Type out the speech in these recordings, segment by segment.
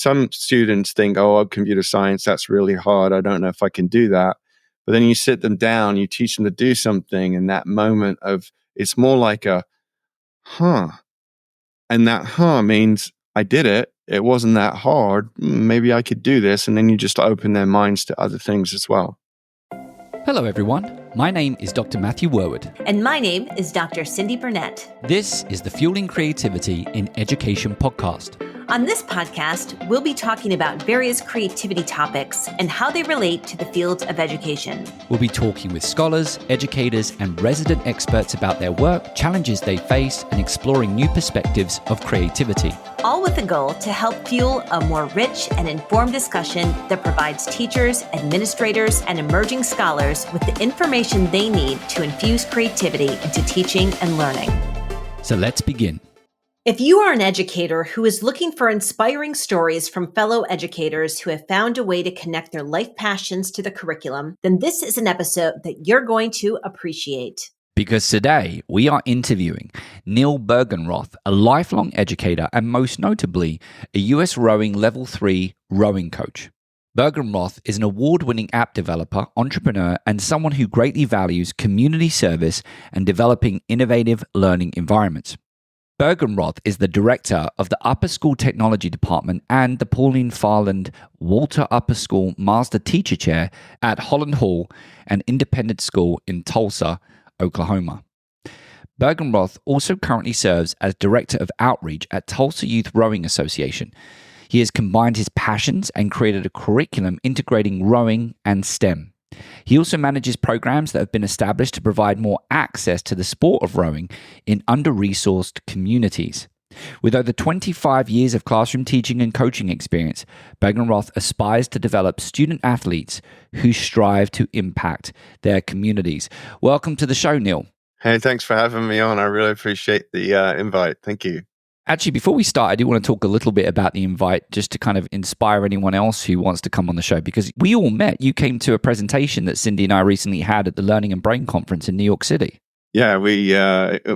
some students think, oh, computer science, that's really hard. I don't know if I can do that. But then you sit them down, you teach them to do something, and that moment of, it's more like a, and that means I did it. It wasn't that hard. Maybe I could do this. And then you just open their minds to other things as well. Hello, everyone. My name is Dr. Matthew Worwood. And my name is Dr. Cyndi Burnett. This is the Fueling Creativity in Education podcast. On this podcast, we'll be talking about various creativity topics and how they relate to the field of education. We'll be talking with scholars, educators, and resident experts about their work, challenges they face, and exploring new perspectives of creativity. All with the goal to help fuel a more rich and informed discussion that provides teachers, administrators, and emerging scholars with the information they need to infuse creativity into teaching and learning. So let's begin. If you are an educator who is looking for inspiring stories from fellow educators who have found a way to connect their life passions to the curriculum, then this is an episode that you're going to appreciate. Because today we are interviewing Neil Bergenroth, a lifelong educator and most notably a US rowing level 3 rowing coach. Bergenroth is an award-winning app developer, entrepreneur, and someone who greatly values community service and developing innovative learning environments. Bergenroth is the director of the Upper School Technology Department and the Pauline Farland Walter Upper School Master Teacher Chair at Holland Hall, an independent school in Tulsa, Oklahoma. Bergenroth also currently serves as Director of Outreach at Tulsa Youth Rowing Association. He has combined his passions and created a curriculum integrating rowing and STEM. He also manages programs that have been established to provide more access to the sport of rowing in under-resourced communities. With over 25 years of classroom teaching and coaching experience, Bergenroth aspires to develop student athletes who strive to impact their communities. Welcome to the show, Neil. Hey, thanks for having me on. I really appreciate the invite. Thank you. Actually, before we start, I do want to talk a little bit about the invite just to kind of inspire anyone else who wants to come on the show, because we all met. You came to a presentation that Cyndi and I recently had at the Learning and Brain Conference in New York City. Yeah,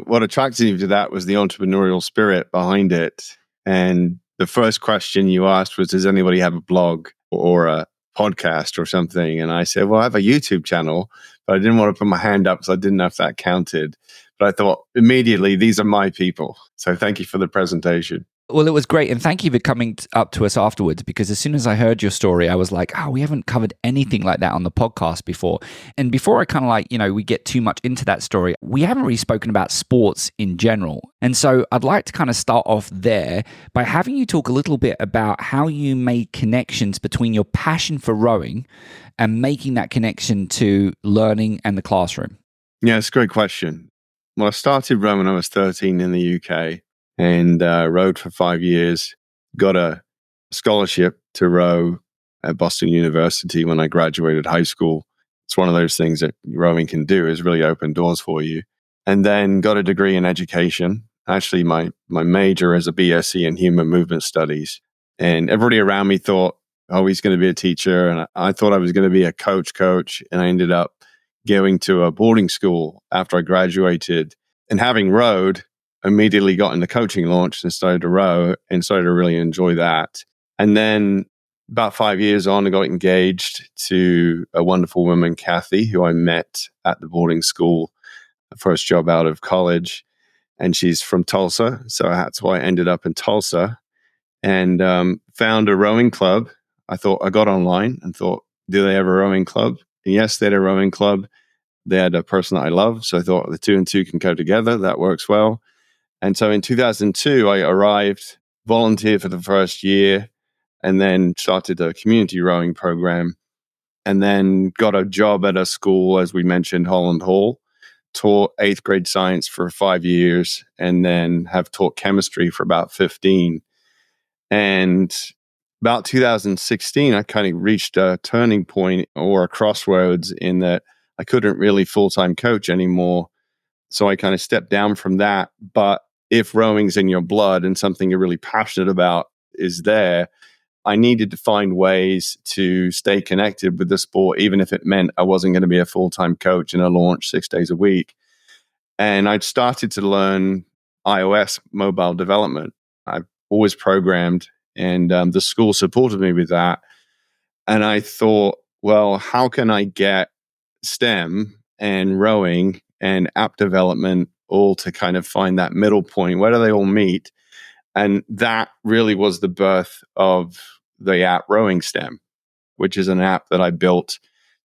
what attracted me to that was the entrepreneurial spirit behind it. And the first question you asked was, does anybody have a blog or a podcast or something? And I said, well, I have a YouTube channel, but I didn't want to put my hand up, so I didn't know if that counted. But I thought immediately, these are my people. So thank you for the presentation. Well, it was great. And thank you for coming up to us afterwards, because as soon as I heard your story, I was like, we haven't covered anything like that on the podcast before. And before I kind of we get too much into that story, we haven't really spoken about sports in general. And so I'd like to kind of start off there by having you talk a little bit about how you made connections between your passion for rowing and making that connection to learning and the classroom. Yeah, it's a great question. Well, I started rowing when I was 13 in the UK and rowed for 5 years, got a scholarship to row at Boston University when I graduated high school. It's one of those things that rowing can do, is really open doors for you. And then got a degree in education. Actually, my major is a BSc in human movement studies. And everybody around me thought, he's going to be a teacher. And I thought I was going to be a coach. And I ended up going to a boarding school after I graduated, and having rowed, immediately got into coaching launch and started to row and started to really enjoy that. And then about 5 years on, I got engaged to a wonderful woman, Kathy, who I met at the boarding school, first job out of college. And she's from Tulsa. So that's why I ended up in Tulsa and found a rowing club. I got online and thought, do they have a rowing club? And yes, they had a rowing club. They had a person that I love. So I thought the two and two can go together. That works well. And so in 2002, I arrived, volunteered for the first year, and then started a community rowing program. And then got a job at a school, as we mentioned, Holland Hall. Taught 8th grade science for 5 years, and then have taught chemistry for about 15. And about 2016, I kind of reached a turning point or a crossroads in that I couldn't really full-time coach anymore. So I kind of stepped down from that. But if rowing's in your blood and something you're really passionate about is there, I needed to find ways to stay connected with the sport, even if it meant I wasn't going to be a full-time coach in a launch 6 days a week. And I'd started to learn iOS mobile development. I've always programmed And the school supported me with that. And I thought, well, how can I get STEM and rowing and app development all to kind of find that middle point? Where do they all meet? And that really was the birth of the app Rowing STEM, which is an app that I built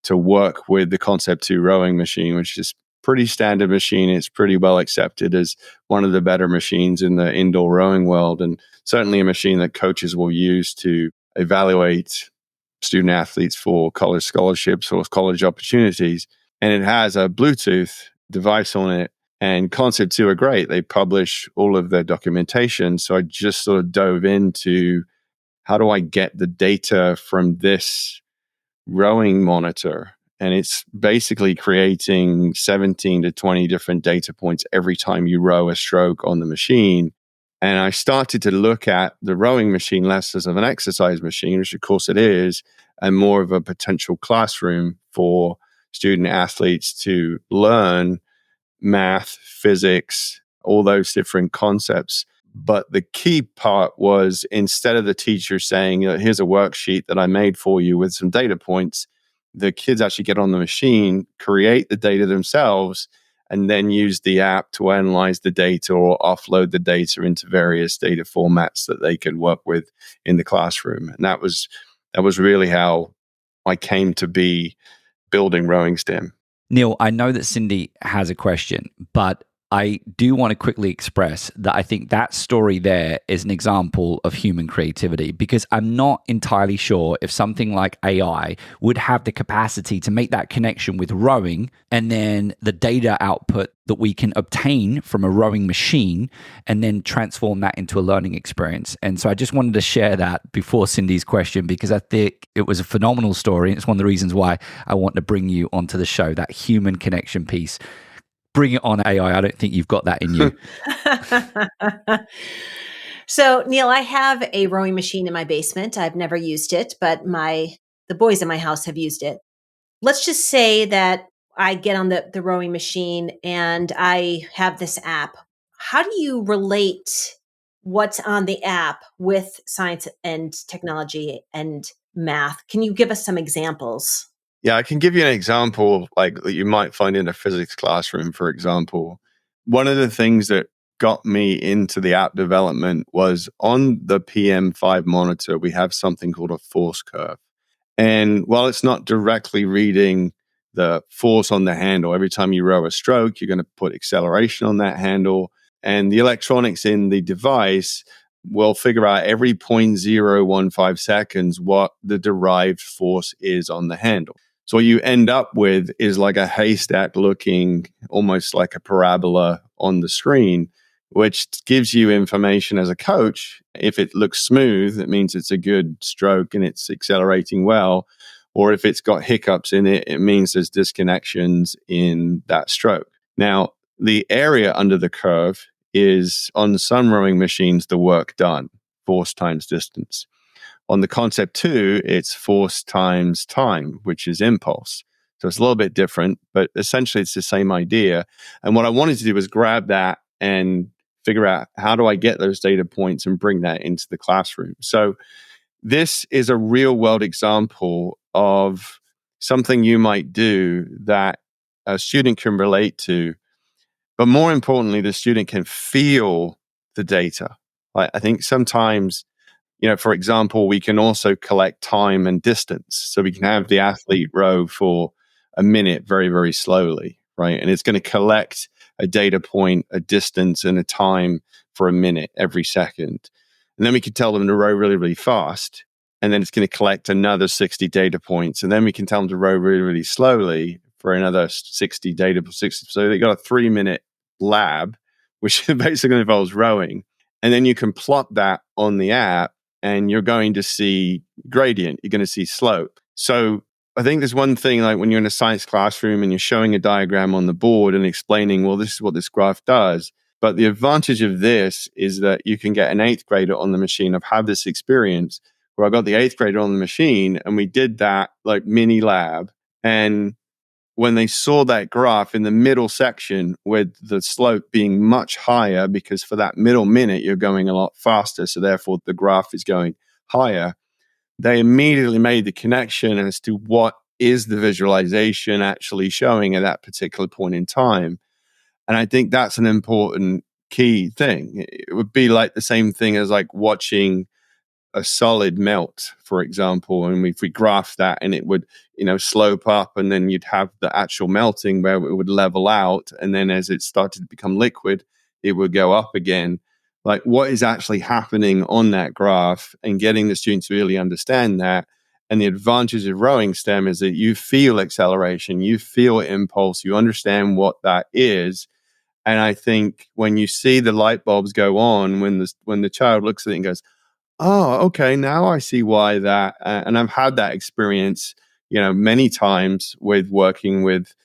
to work with the Concept 2 rowing machine, which is pretty standard machine. It's pretty well accepted as one of the better machines in the indoor rowing world, and certainly a machine that coaches will use to evaluate student athletes for college scholarships or college opportunities. And it has a Bluetooth device on it. And Concept 2 are great. They publish all of their documentation. So I just sort of dove into how do I get the data from this rowing monitor? And it's basically creating 17 to 20 different data points every time you row a stroke on the machine. And I started to look at the rowing machine less as of an exercise machine, which of course it is, and more of a potential classroom for student athletes to learn math, physics, all those different concepts. But the key part was, instead of the teacher saying, here's a worksheet that I made for you with some data points, the kids actually get on the machine, create the data themselves, and then use the app to analyze the data or offload the data into various data formats that they can work with in the classroom. And that was really how I came to be building Rowing STEM. Neil, I know that Cyndi has a question, but I do want to quickly express that I think that story there is an example of human creativity, because I'm not entirely sure if something like AI would have the capacity to make that connection with rowing and then the data output that we can obtain from a rowing machine and then transform that into a learning experience. And so I just wanted to share that before Cyndi's question, because I think it was a phenomenal story. And it's one of the reasons why I want to bring you onto the show, that human connection piece. Bring it on, AI. I don't think you've got that in you. So, Neil, I have a rowing machine in my basement. I've never used it, but the boys in my house have used it. Let's just say that I get on the rowing machine and I have this app. How do you relate what's on the app with science and technology and math? Can you give us some examples? Yeah, I can give you an example like that you might find in a physics classroom, for example. One of the things that got me into the app development was on the PM5 monitor, we have something called a force curve. And while it's not directly reading the force on the handle, every time you row a stroke, you're going to put acceleration on that handle. And the electronics in the device will figure out every 0.015 seconds what the derived force is on the handle. So what you end up with is like a haystack looking almost like a parabola on the screen, which gives you information as a coach. If it looks smooth, it means it's a good stroke and it's accelerating well. Or if it's got hiccups in it, it means there's disconnections in that stroke. Now, the area under the curve is, on some rowing machines, the work done, force times distance. On the Concept 2, it's force times time, which is impulse. So it's a little bit different, but essentially it's the same idea. And what I wanted to do was grab that and figure out, how do I get those data points and bring that into the classroom? So this is a real world example of something you might do that a student can relate to, but more importantly, the student can feel the data. I think sometimes, for example, we can also collect time and distance. So we can have the athlete row for a minute very, very slowly, right? And it's going to collect a data point, a distance, and a time for a minute every second. And then we can tell them to row really, really fast. And then it's going to collect another 60 data points. And then we can tell them to row really, really slowly for another 60 data points. So they got a 3-minute lab, which basically involves rowing. And then you can plot that on the app, and you're going to see gradient, you're going to see slope. So I think there's one thing, like when you're in a science classroom and you're showing a diagram on the board and explaining, well, this is what this graph does. But the advantage of this is that you can get an 8th grader on the machine. I've had this experience where I got the 8th grader on the machine and we did that like mini lab. And when they saw that graph in the middle section with the slope being much higher, because for that middle minute, you're going a lot faster. So therefore the graph is going higher. They immediately made the connection as to what is the visualization actually showing at that particular point in time. And I think that's an important key thing. It would be like the same thing as like watching a solid melt, for example, and if we graph that and it would, slope up, and then you'd have the actual melting where it would level out, and then as it started to become liquid, it would go up again. Like, what is actually happening on that graph, and getting the students to really understand that. And the advantage of rowing STEM is that you feel acceleration, you feel impulse, you understand what that is. And I think when you see the light bulbs go on, when the child looks at it and goes, "Oh, okay, now I see why that." And I've had that experience, many times with working with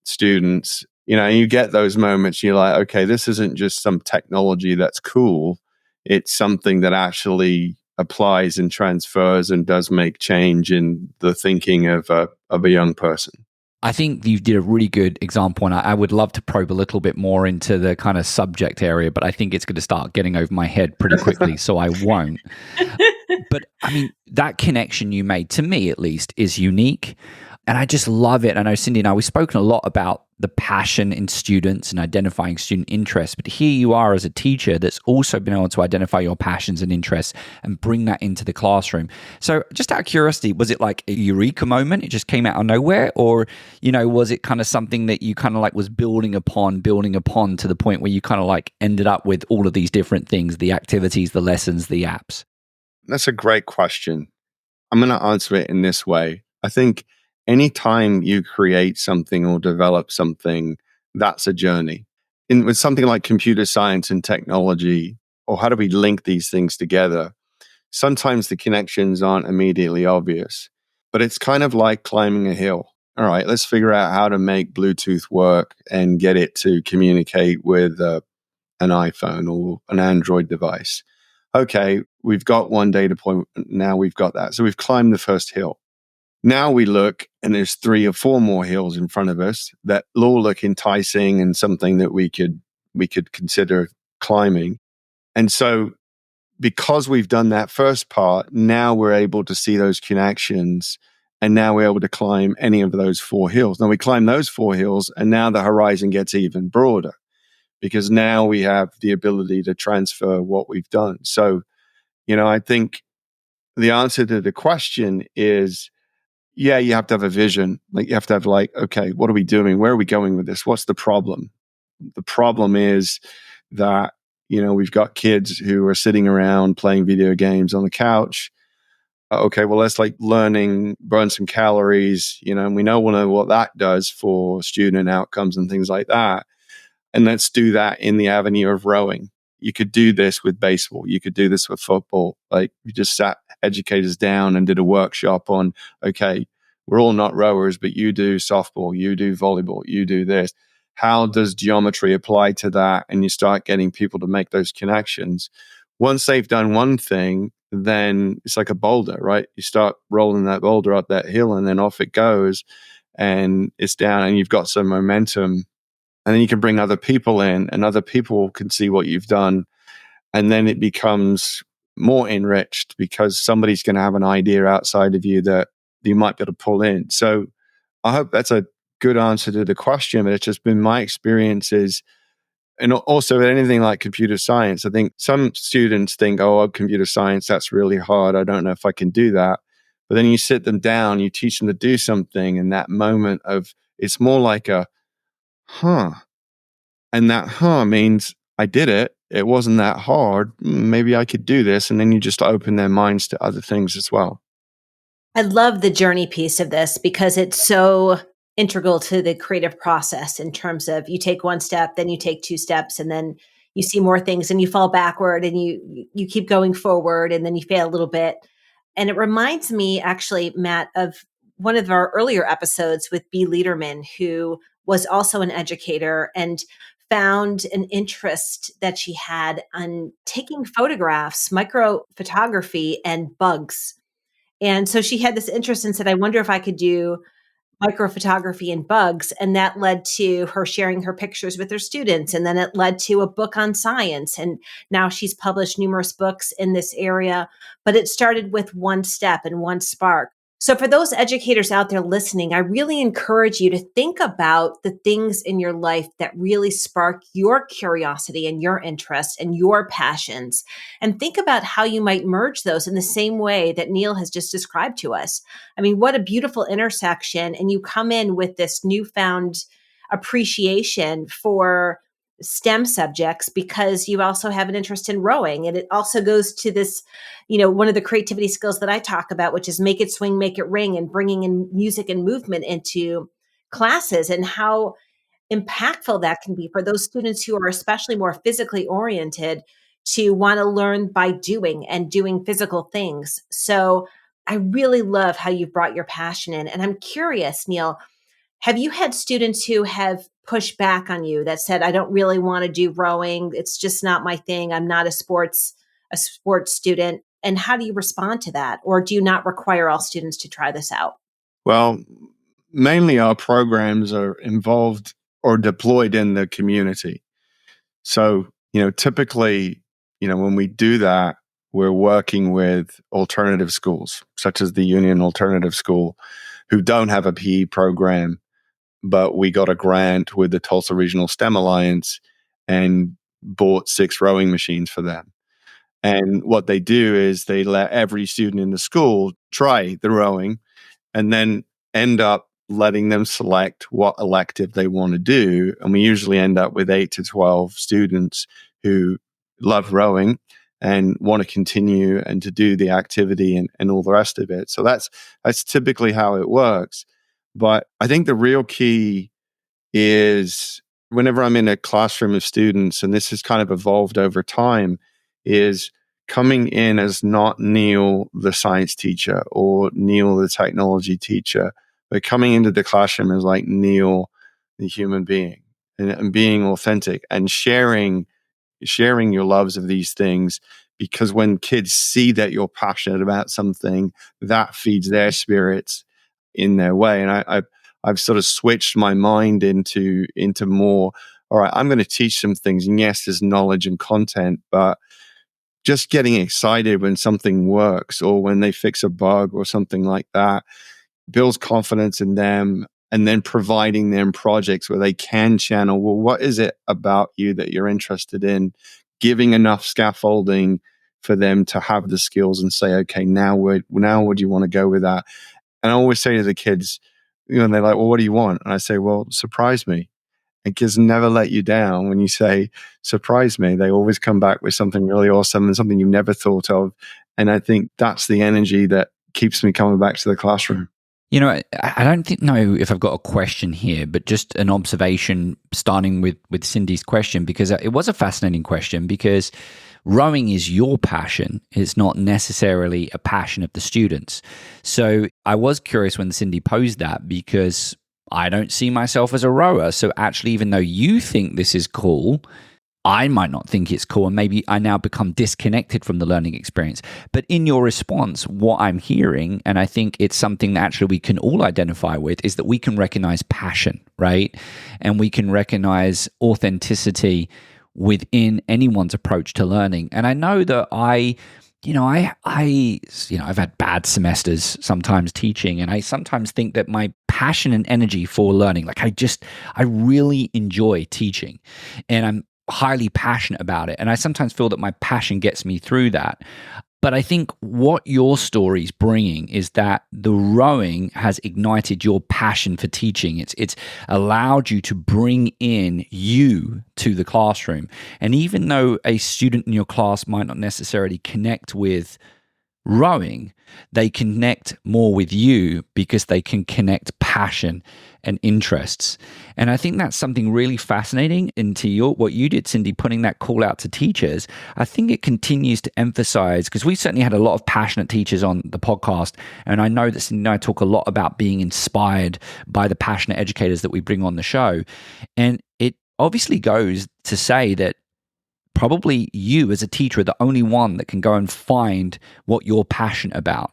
students. And you get those moments. You're like, okay, this isn't just some technology that's cool. It's something that actually applies and transfers and does make change in the thinking of a young person. I think you did a really good example, and I would love to probe a little bit more into the kind of subject area, but I think it's going to start getting over my head pretty quickly, so I won't. But I mean, that connection you made, to me at least, is unique. And I just love it. I know Cyndi and I, we've spoken a lot about the passion in students and identifying student interests, but here you are as a teacher that's also been able to identify your passions and interests and bring that into the classroom. So just out of curiosity, was it like a eureka moment? It just came out of nowhere? Or, was it kind of something that you kind of like was building upon to the point where you kind of like ended up with all of these different things, the activities, the lessons, the apps? That's a great question. I'm going to answer it in this way. I think anytime you create something or develop something, that's a journey. With something like computer science and technology, or how do we link these things together, sometimes the connections aren't immediately obvious, but it's kind of like climbing a hill. All right, let's figure out how to make Bluetooth work and get it to communicate with an iPhone or an Android device. Okay, we've got one data point. Now we've got that. So we've climbed the first hill. Now we look, and there's 3 or 4 more hills in front of us that all look enticing and something that we could consider climbing. And so because we've done that first part, now we're able to see those connections, and now we're able to climb any of those 4 hills. Now we climb those 4 hills, and now the horizon gets even broader, because now we have the ability to transfer what we've done. So, I think the answer to the question is, yeah, you have to have a vision. Like, you have to have okay, what are we doing? Where are we going with this? What's the problem? The problem is that, we've got kids who are sitting around playing video games on the couch. Okay, well, let's burn some calories, and we'll know what that does for student outcomes and things like that. And let's do that in the avenue of rowing. You could do this with baseball. You could do this with football. Like, you just sat educators down and did a workshop on, okay, we're all not rowers, but you do softball, you do volleyball, you do this. How does geometry apply to that? And you start getting people to make those connections. Once they've done one thing, then it's like a boulder, right? You start rolling that boulder up that hill, and then off it goes, and it's down, and you've got some momentum. And then you can bring other people in, and other people can see what you've done. And then it becomes more enriched, because somebody's going to have an idea outside of you that you might be able to pull in. So I hope that's a good answer to the question, but it's just been my experiences. And also anything like computer science, I think some students think, oh, computer science, that's really hard. I don't know if I can do that. But then you sit them down, you teach them to do something, and that moment of, it's more like a, huh. And that means I did it. It wasn't that hard. Maybe I could do this. And then you just open their minds to other things as well. I love the journey piece of this, because it's so integral to the creative process, in terms of, you take one step, then you take 2 steps, and then you see more things, and you fall backward, and you keep going forward, and then you fail a little bit. And it reminds me, actually, Matt, of one of our earlier episodes with B. Lederman, who was also an educator and found an interest that she had on taking photographs, micro photography, and bugs. And so she had this interest and said, I wonder if I could do microphotography and bugs. And that led to her sharing her pictures with her students. And then it led to a book on science. And now she's published numerous books in this area. But it started with one step and one spark. So for those educators out there listening, I really encourage you to think about the things in your life that really spark your curiosity and your interest and your passions, and think about how you might merge those in the same way that Neil has just described to us. I mean, what a beautiful intersection. And you come in with this newfound appreciation for STEM subjects because you also have an interest in rowing. And it also goes to this, one of the creativity skills that I talk about, which is make it swing, make it ring, and bringing in music and movement into classes, and how impactful that can be for those students who are especially more physically oriented to want to learn by doing and doing physical things. So I really love how you've brought your passion in. And I'm curious, Neil, have you had students who have pushed back on you that said, I don't really want to do rowing. It's just not my thing. I'm not a sports student. And how do you respond to that? Or do you not require all students to try this out? Well, mainly our programs are involved or deployed in the community. So, typically, when we do that, we're working with alternative schools, such as the Union Alternative School, who don't have a PE program, but we got a grant with the Tulsa Regional STEM Alliance and bought 6 rowing machines for them. And what they do is they let every student in the school try the rowing and then end up letting them select what elective they want to do. And we usually end up with 8 to 12 students who love rowing and want to continue and to do the activity and all the rest of it. So that's typically how it works. But I think the real key is whenever I'm in a classroom of students, and this has kind of evolved over time, is coming in as not Neil, the science teacher, or Neil, the technology teacher, but coming into the classroom as like Neil, the human being, and being authentic and sharing your loves of these things. Because when kids see that you're passionate about something, that feeds their spirits in their way. And I've sort of switched my mind into more, all right, I'm going to teach some things. And yes, there's knowledge and content, but just getting excited when something works or when they fix a bug or something like that builds confidence in them, and then providing them projects where they can channel, well, what is it about you that you're interested in? Giving enough scaffolding for them to have the skills and say, okay, now would you want to go with that? And I always say to the kids, they're like, well, what do you want? And I say, well, surprise me. And kids never let you down when you say, surprise me. They always come back with something really awesome and something you never thought of. And I think that's the energy that keeps me coming back to the classroom. I don't know if I've got a question here, but just an observation starting with Cyndi's question, because it was a fascinating question, because rowing is your passion. It's not necessarily a passion of the students. So I was curious when Cyndi posed that, because I don't see myself as a rower. So actually, even though you think this is cool, I might not think it's cool, and maybe I now become disconnected from the learning experience. But in your response, what I'm hearing, and I think it's something that actually we can all identify with, is that we can recognize passion, right? And we can recognize authenticity within anyone's approach to learning. And I know that I've had bad semesters sometimes teaching, and I sometimes think that my passion and energy for learning, I really enjoy teaching, and I'm highly passionate about it. And I sometimes feel that my passion gets me through that. But I think what your story's bringing is that the rowing has ignited your passion for teaching. It's allowed you to bring in you to the classroom. And even though a student in your class might not necessarily connect with rowing, they connect more with you because they can connect passion and interests. And I think that's something really fascinating into what you did, Cyndi, putting that call out to teachers. I think it continues to emphasize, because we certainly had a lot of passionate teachers on the podcast, and I know that Cyndi and I talk a lot about being inspired by the passionate educators that we bring on the show. And it obviously goes to say that probably you as a teacher are the only one that can go and find what you're passionate about.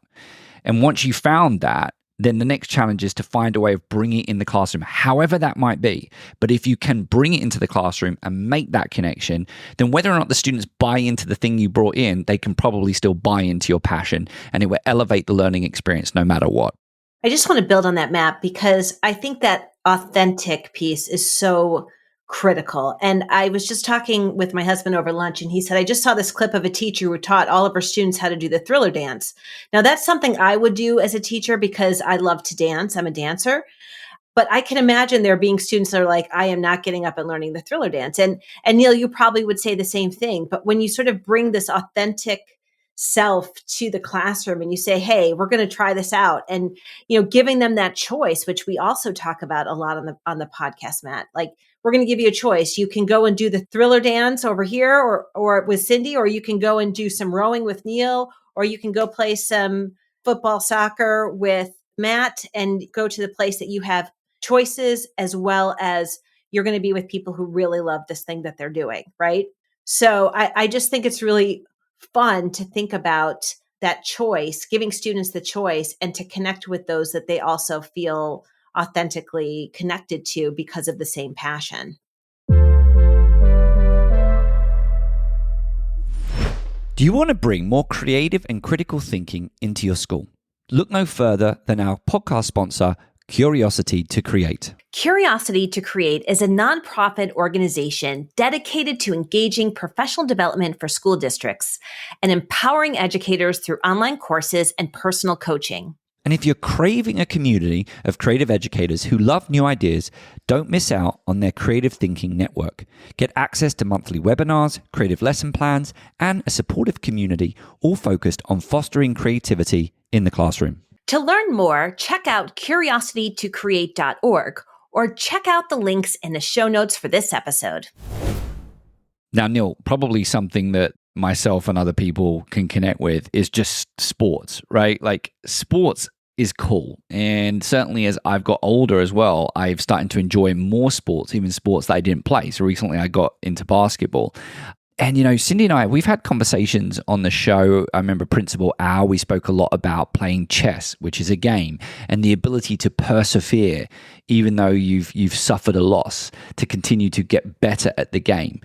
And once you found that, then the next challenge is to find a way of bringing it in the classroom, however that might be. But if you can bring it into the classroom and make that connection, then whether or not the students buy into the thing you brought in, they can probably still buy into your passion, and it will elevate the learning experience no matter what. I just want to build on that, Matt, because I think that authentic piece is so critical. And I was just talking with my husband over lunch, and he said, I just saw this clip of a teacher who taught all of her students how to do the Thriller dance. Now, that's something I would do as a teacher because I love to dance. I'm a dancer. But I can imagine there being students that are like, I am not getting up and learning the Thriller dance. And Neil, you probably would say the same thing. But when you sort of bring this authentic self to the classroom and you say, hey, we're going to try this out, and giving them that choice, which we also talk about a lot on the podcast, Matt, like, we're going to give you a choice. You can go and do the Thriller dance over here or with Cyndi, or you can go and do some rowing with Neil, or you can go play some football, soccer with Matt, and go to the place that you have choices, as well as you're going to be with people who really love this thing that they're doing, right? So I just think it's really fun to think about that choice, giving students the choice, and to connect with those that they also feel authentically connected to because of the same passion. Do you want to bring more creative and critical thinking into your school? Look no further than our podcast sponsor, Curiosity to Create. Curiosity to Create is a nonprofit organization dedicated to engaging professional development for school districts and empowering educators through online courses and personal coaching. And if you're craving a community of creative educators who love new ideas, don't miss out on their Creative Thinking Network. Get access to monthly webinars, creative lesson plans, and a supportive community, all focused on fostering creativity in the classroom. To learn more, check out curiositytocreate.org or check out the links in the show notes for this episode. Now, Neil, probably something that myself and other people can connect with is just sports, right? Like, sports is cool. And certainly as I've got older as well, I've started to enjoy more sports, even sports that I didn't play. So recently I got into basketball. And, Cyndi and I, we've had conversations on the show. I remember Principal Al, we spoke a lot about playing chess, which is a game, and the ability to persevere, even though you've suffered a loss, to continue to get better at the game,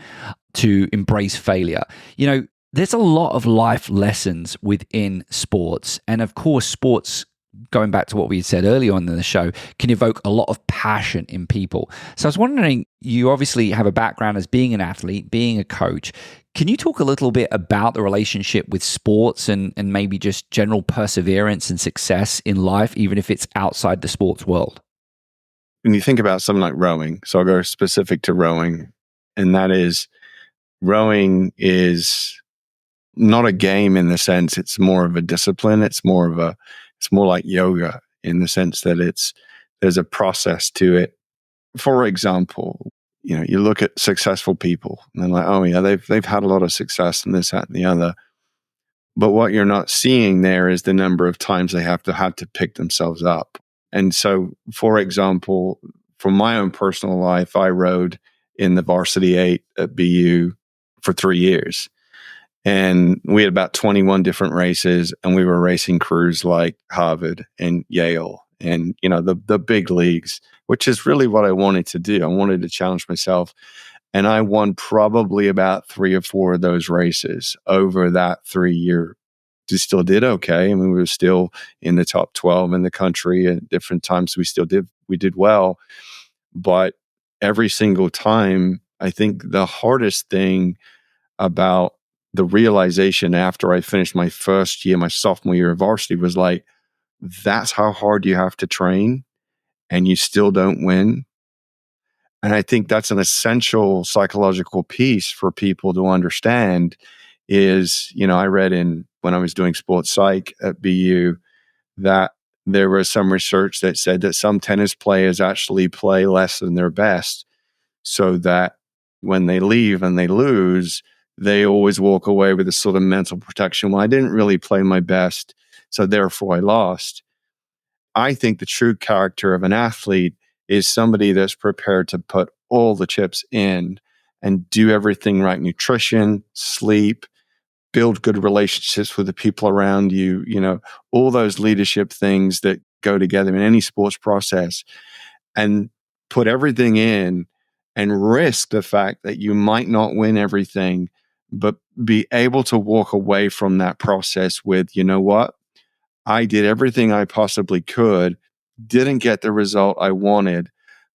to embrace failure. There's a lot of life lessons within sports. And of course, sports, going back to what we had said earlier on in the show, can evoke a lot of passion in people. So I was wondering, you obviously have a background as being an athlete, being a coach. Can you talk a little bit about the relationship with sports and maybe just general perseverance and success in life, even if it's outside the sports world? When you think about something like rowing, so I'll go specific to rowing, and that is, rowing is not a game in the sense it's more of a discipline. It's more like yoga in the sense that there's a process to it. For example, you look at successful people and they're like, oh yeah, they've had a lot of success in this, that, and the other. But what you're not seeing there is the number of times they have to pick themselves up. And so, for example, from my own personal life, I rowed in the varsity 8 at BU for 3 years. And we had about 21 different races, and we were racing crews like Harvard and Yale and, the big leagues, which is really what I wanted to do. I wanted to challenge myself. And I won probably about 3 or 4 of those races over that 3-year. We still did okay. I mean, we were still in the top 12 in the country at different times. We did well. But every single time, I think the hardest thing about the realization after I finished my first year, my sophomore year of varsity, was like, that's how hard you have to train and you still don't win. And I think that's an essential psychological piece for people to understand is, I read when I was doing sports psych at BU, that there was some research that said that some tennis players actually play less than their best so that when they leave and they lose, they always walk away with a sort of mental protection. Well, I didn't really play my best, so therefore I lost. I think the true character of an athlete is somebody that's prepared to put all the chips in and do everything right. Nutrition, sleep, build good relationships with the people around you, all those leadership things that go together in any sports process, and put everything in and risk the fact that you might not win everything, but be able to walk away from that process with, you know what? I did everything I possibly could, didn't get the result I wanted,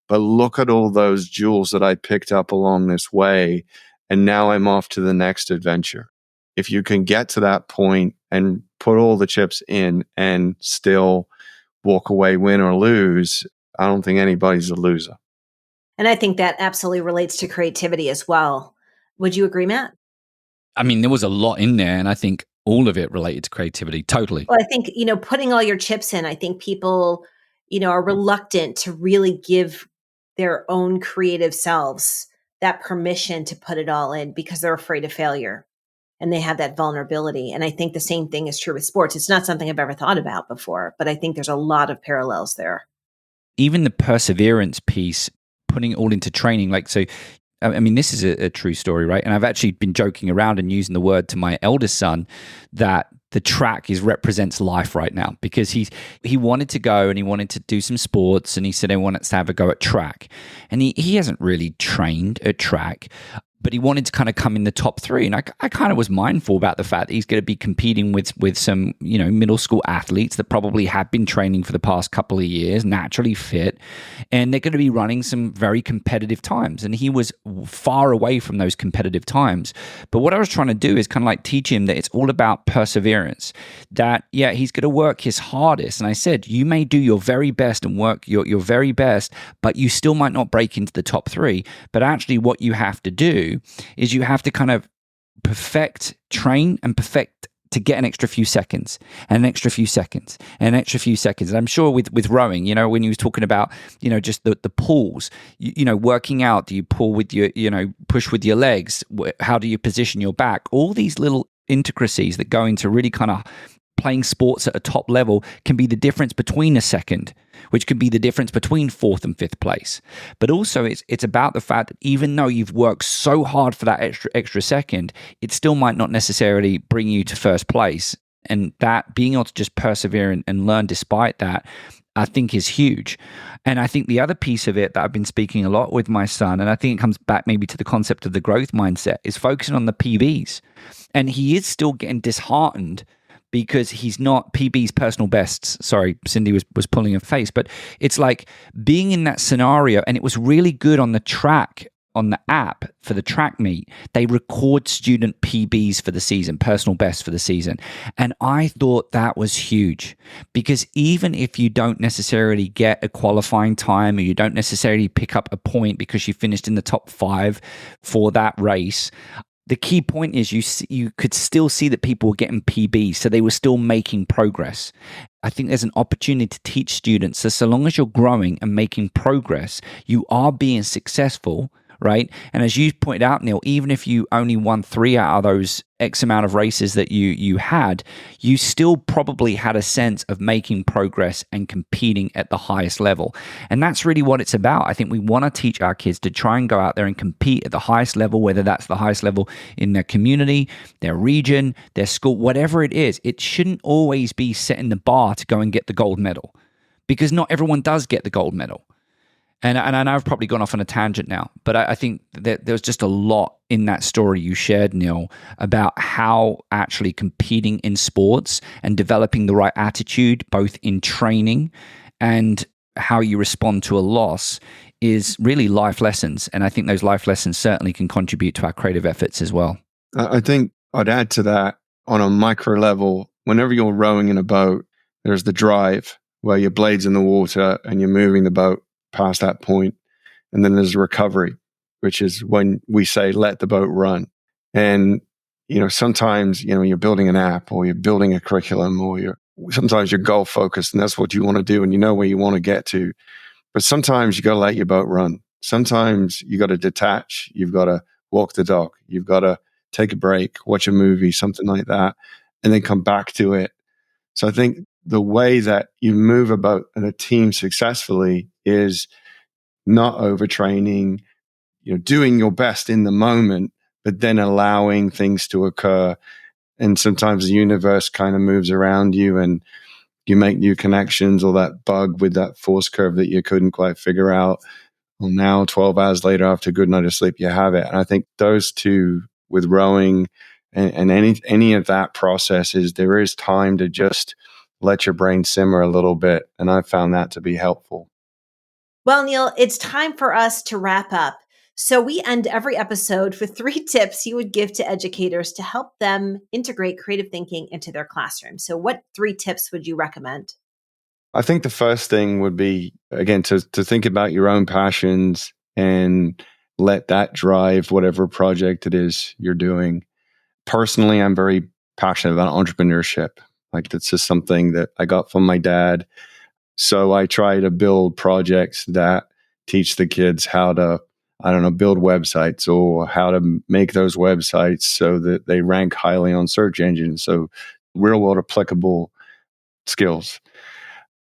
but look at all those jewels that I picked up along this way. And now I'm off to the next adventure. If you can get to that point and put all the chips in and still walk away, win or lose, I don't think anybody's a loser. And I think that absolutely relates to creativity as well. Would you agree, Matt? I mean, there was a lot in there, and I think all of it related to creativity. Totally. Well, I think, putting all your chips in, I think people, are reluctant to really give their own creative selves that permission to put it all in because they're afraid of failure and they have that vulnerability. And I think the same thing is true with sports. It's not something I've ever thought about before, but I think there's a lot of parallels there. Even the perseverance piece, putting it all into training. I mean, this is a true story, right? And I've actually been joking around and using the word to my eldest son that the track represents life right now, because he wanted to go and he wanted to do some sports, and he said, I wanted to have a go at track. And he hasn't really trained at track, but he wanted to kind of come in the top 3. And I kind of was mindful about the fact that he's going to be competing with some, middle school athletes that probably have been training for the past couple of years, naturally fit, and they're going to be running some very competitive times. And he was far away from those competitive times. But what I was trying to do is kind of like teach him that it's all about perseverance, that, yeah, he's going to work his hardest. And I said, you may do your very best and work your very best, but you still might not break into the top 3. But actually what you have to do is you have to kind of train and perfect to get an extra few seconds and an extra few seconds and an extra few seconds. And I'm sure with rowing, when you was talking about, just the pulls, working out, do you pull with your, push with your legs? How do you position your back? All these little intricacies that go into really kind of playing sports at a top level can be the difference between a second, which can be the difference between 4th and 5th place. But also it's about the fact that even though you've worked so hard for that extra second, it still might not necessarily bring you to 1st place. And that being able to just persevere and learn despite that, I think is huge. And I think the other piece of it that I've been speaking a lot with my son, and I think it comes back maybe to the concept of the growth mindset, is focusing on the PBs. And he is still getting disheartened because he's not PB's personal bests. Sorry, Cyndi was pulling her face, but it's like being in that scenario, and it was really good on the track, on the app for the track meet. They record student PBs for the season, personal bests for the season. And I thought that was huge, because even if you don't necessarily get a qualifying time, or you don't necessarily pick up a point because you finished in the top 5 for that race, the key point is you could still see that people were getting PBs, so they were still making progress. I think there's an opportunity to teach students that so long as you're growing and making progress, you are being successful, right? And as you pointed out, Neil, even if you only won 3 out of those X amount of races that you had, you still probably had a sense of making progress and competing at the highest level. And that's really what it's about. I think we want to teach our kids to try and go out there and compete at the highest level, whether that's the highest level in their community, their region, their school, whatever it is. It shouldn't always be setting the bar to go and get the gold medal, because not everyone does get the gold medal. And I know I've probably gone off on a tangent now, but I think that there's just a lot in that story you shared, Neil, about how actually competing in sports and developing the right attitude, both in training and how you respond to a loss, is really life lessons. And I think those life lessons certainly can contribute to our creative efforts as well. I think I'd add to that on a micro level. Whenever you're rowing in a boat, there's the drive where your blade's in the water and you're moving the boat past that point. And then there's recovery, which is when we say, let the boat run. And, sometimes, you're building an app, or you're building a curriculum, or sometimes you're goal focused and that's what you want to do and you know where you want to get to. But sometimes you got to let your boat run. Sometimes you got to detach. You've got to walk the dog. You've got to take a break, watch a movie, something like that, and then come back to it. So I think the way that you move a boat and a team successfully is not overtraining, doing your best in the moment, but then allowing things to occur And sometimes the universe kind of moves around you and you make new connections, or that bug with that force curve that you couldn't quite figure out. Well, now 12 hours later after a good night of sleep, you have it. And I think those two with rowing and any of that process is there is time to just let your brain simmer a little bit. And I found that to be helpful. Well, Neil, it's time for us to wrap up. So we end every episode with 3 tips you would give to educators to help them integrate creative thinking into their classroom. So what 3 tips would you recommend? I think the first thing would be, again, to think about your own passions and let that drive whatever project it is you're doing. Personally, I'm very passionate about entrepreneurship. Like, that's just something that I got from my dad. So I try to build projects that teach the kids how to, build websites, or how to make those websites so that they rank highly on search engines. So real world applicable skills.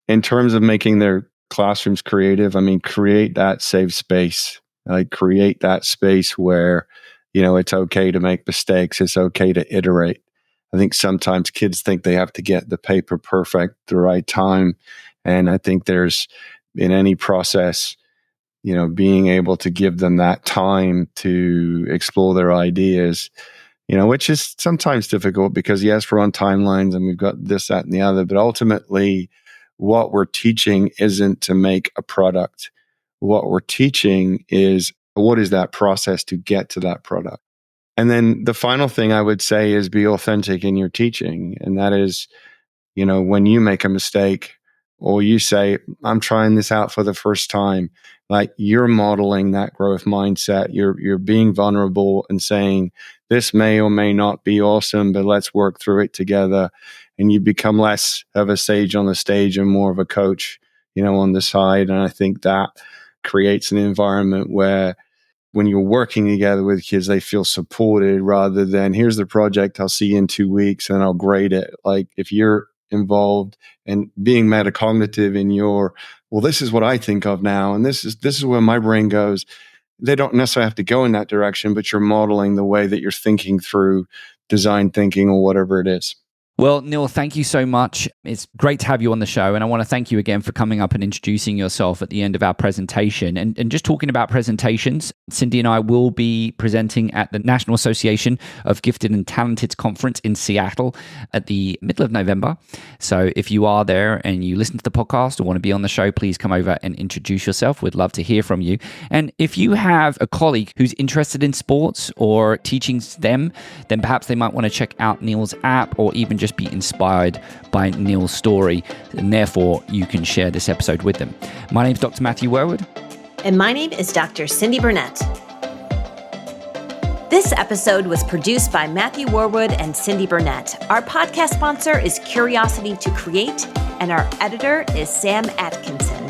In terms of making their classrooms creative, create that safe space. Like, create that space where, it's okay to make mistakes. It's okay to iterate. I think sometimes kids think they have to get the paper perfect the right time. And I think there's, in any process, being able to give them that time to explore their ideas, which is sometimes difficult because, yes, we're on timelines and we've got this, that, and the other. But ultimately, what we're teaching isn't to make a product. What we're teaching is, what is that process to get to that product? And then the final thing I would say is, be authentic in your teaching. And that is, when you make a mistake, or you say, I'm trying this out for the first time, like, you're modeling that growth mindset. You're being vulnerable and saying, this may or may not be awesome, but let's work through it together. And you become less of a sage on the stage and more of a coach, on the side. And I think that creates an environment where, when you're working together with kids, they feel supported, rather than, here's the project, I'll see you in 2 weeks and I'll grade it. Like, if you're involved and being metacognitive in your, well, this is what I think of now, and this is where my brain goes. They don't necessarily have to go in that direction, but you're modeling the way that you're thinking through design thinking or whatever it is. Well, Neil, thank you so much. It's great to have you on the show. And I want to thank you again for coming up and introducing yourself at the end of our presentation. And just talking about presentations, Cyndi and I will be presenting at the National Association of Gifted and Talented Conference in Seattle at the middle of November. So if you are there and you listen to the podcast or want to be on the show, please come over and introduce yourself. We'd love to hear from you. And if you have a colleague who's interested in sports or teaching them, then perhaps they might want to check out Neil's app, or even just be inspired by Neil's story, and therefore you can share this episode with them. My name is Dr. Matthew Worwood. And my name is Dr. Cyndi Burnett. This episode was produced by Matthew Worwood and Cyndi Burnett. Our podcast sponsor is Curiosity to Create, and our editor is Sam Atkinson.